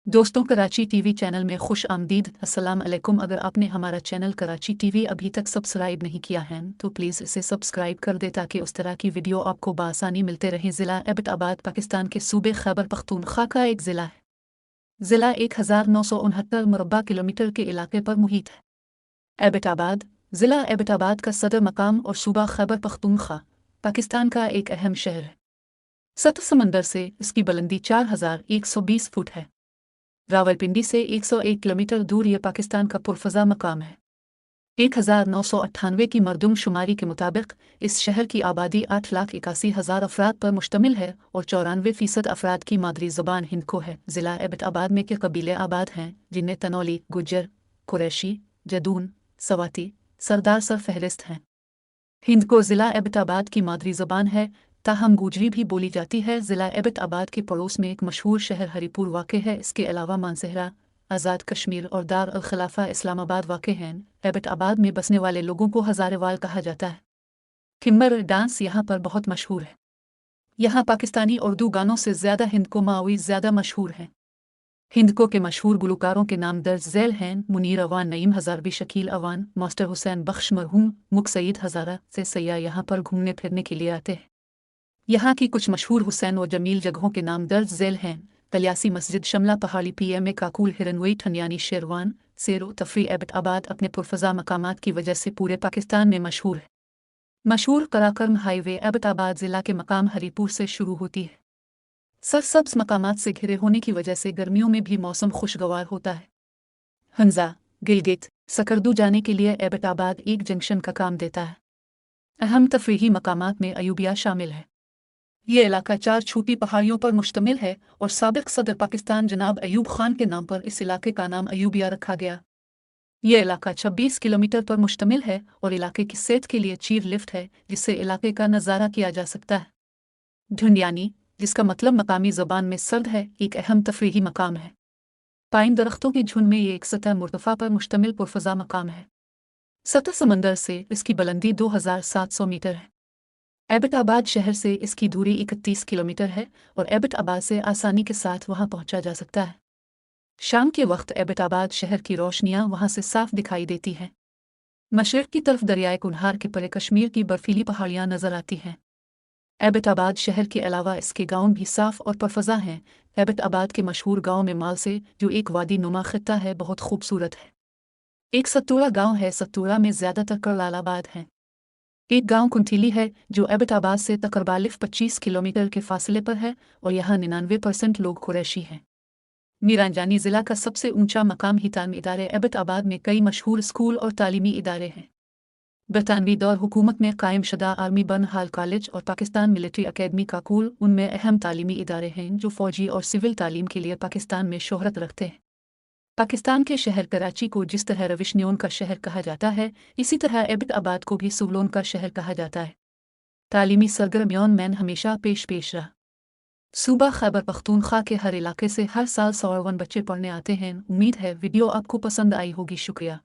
दोस्तों, Karachi TV channel में खुश आमदीद। अस्सलाम अलैकुम। अगर आपने हमारा चैनल कराची टीवी अभी तक सब्सक्राइब नहीं किया है तो प्लीज़ इसे सब्सक्राइब कर दे ताकि उस तरह की वीडियो आपको बासानी मिलते रहें। ज़िला एबटाबाद पाकिस्तान के सूबे खैबर पख्तूनख्वा का एक ज़िला है। ज़िला 1969 मुरब्बा किलोमीटर के इलाके पर मुहित है। एबटाबाद ज़िला एबटाबाद का सदर मकाम और सूबा खैबर पख्तूनख्वा पाकिस्तान का एक अहम शहर है। सत समंदर से इसकी बुलंदी 4120 फुट है। रावलपिंडी से 101 किलोमीटर दूर यह पाकिस्तान का पुरफजा मकाम है। 1998 की मरदमशुमारी के मुताबिक इस शहर की आबादी 8,81,000 अफराद पर मुश्तमिल है और 94% अफराद की मादरी ज़ुबान हिंदको है। ज़िला एबटाबाद में के कबीले आबाद हैं जिनमें तनौली, गुज्जर, कुरैशी, जदून, सवाती, सरदार सर फहरिस्त हैं। हिंदको ज़िला एबटाबाद की मादरी ज़ुबान है, ताहम गुजरी भी बोली जाती है। ज़िला एबटाबाद के पड़ोस में एक मशहूर शहर हरीपुर वाक़ है। इसके अलावा मानसहरा, आज़ाद कश्मीर और दार अल खिलाफा इस्लामाबाद वाक़ हैं। एबटाबाद में बसने वाले लोगों को हज़ारेवाल कहा जाता है। खिम्मर डांस यहाँ पर बहुत मशहूर है। यहाँ पाकिस्तानी उर्दू गानों से ज़्यादा हिंदको मावी ज़्यादा मशहूर हैं। हिंदको के मशहूर गुलकारों के नाम दर्ज झैल हैं: मुनीर अवान, नईम हज़ारवी, शकील अवान, मास्टर हुसैन बख्श, मरहूम मुक सईद हज़ारा से सयाह यहाँ पर घूमने फिरने के लिए आते हैं। यहाँ की कुछ मशहूर हुसैन व जमील जगहों के नाम दर्ज झैल हैं: तलियासी मस्जिद, शमला पहाड़ी, PMA काकुल, हिरनवई, ठनियानी, शेरवान, सेरो तफरी। एबटाबाद अपने पुरफजा मकामात की वजह से पूरे पाकिस्तान में मशहूर है। मशहूर कराकरम हाईवे एबटाबाद ज़िला के मकाम हरीपुर से शुरू होती है। सरसब्ज मकामात से घिरे होने की वजह से गर्मियों में भी मौसम खुशगवार होता है। हंजा, गिलगित, सकरदू जाने के लिए एबटाबाद एक जंक्शन का काम देता है। अहम तफरीही मकामात में अयूबिया शामिल है। ये इलाका 4 छोटी पहाड़ियों पर मुश्तमिल है और साबिक सदर पाकिस्तान जनाब अयूब खान के नाम पर इस इलाके का नाम अयूबिया रखा गया। ये इलाका 26 किलोमीटर पर मुश्तमिल है और इलाके की सेहत के लिए चीर लिफ्ट है जिससे इलाके का नज़ारा किया जा सकता है। ढूंढियानी, जिसका मतलब मकामी ज़बान में सर्द है, एक अहम तफरीही मकाम है। पाइन दरख्तों के झुंड में ये एक सतह मुर्तफ़ा पर मुश्तमिल पुरफजा मकाम है। सतह समंदर से इसकी बुलंदी 2700 मीटर है। एबटाबाद शहर से इसकी दूरी 31 किलोमीटर है और एबटाबाद से आसानी के साथ वहां पहुंचा जा सकता है। शाम के वक्त एबटाबाद शहर की रोशनियां वहां से साफ दिखाई देती हैं। मशरिक़ की तरफ दरियाए कुनहार के परे कश्मीर की बर्फीली पहाड़ियां नजर आती हैं। एबटाबाद शहर के अलावा इसके गांव भी साफ और परफजा हैं। एबटाबाद के मशहूर गांव में माल से जो एक वादी नुमा खित्ता है बहुत खूबसूरत है। एक सत्तूरा गांव है। सत्तूरा में ज़्यादातर करलालाबाद हैं। एक गांव कुंथीली है जो एबटाबाद से तकरीबन 25 किलोमीटर के फासले पर है और यहाँ 99% लोग कुरैशी हैं। मीरांजानी ज़िला का सबसे ऊंचा मकाम ही तालीमी इदारे। एबटाबाद में कई मशहूर स्कूल और तालीमी इदारे हैं। बरतानवी दौर हुकूमत में कायम शुदा आर्मी बर्न हाल कॉलेज और पाकिस्तान मिलिट्री अकेडमी काकुल उनमें अहम तालीमी इदारे हैं जो फ़ौजी और सिविल तालीम के लिए पाकिस्तान में शोहरत रखते हैं। पाकिस्तान के शहर कराची को जिस तरह रविशनियोन का शहर कहा जाता है, इसी तरह एबटाबाद को भी सुवलोन का शहर कहा जाता है। तालीमी सरगर्मियों में हमेशा पेश रहा। सूबा खैबर पख्तूनख्वा के हर इलाके से हर साल 101 बच्चे पढ़ने आते हैं। उम्मीद है वीडियो आपको पसंद आई होगी। शुक्रिया।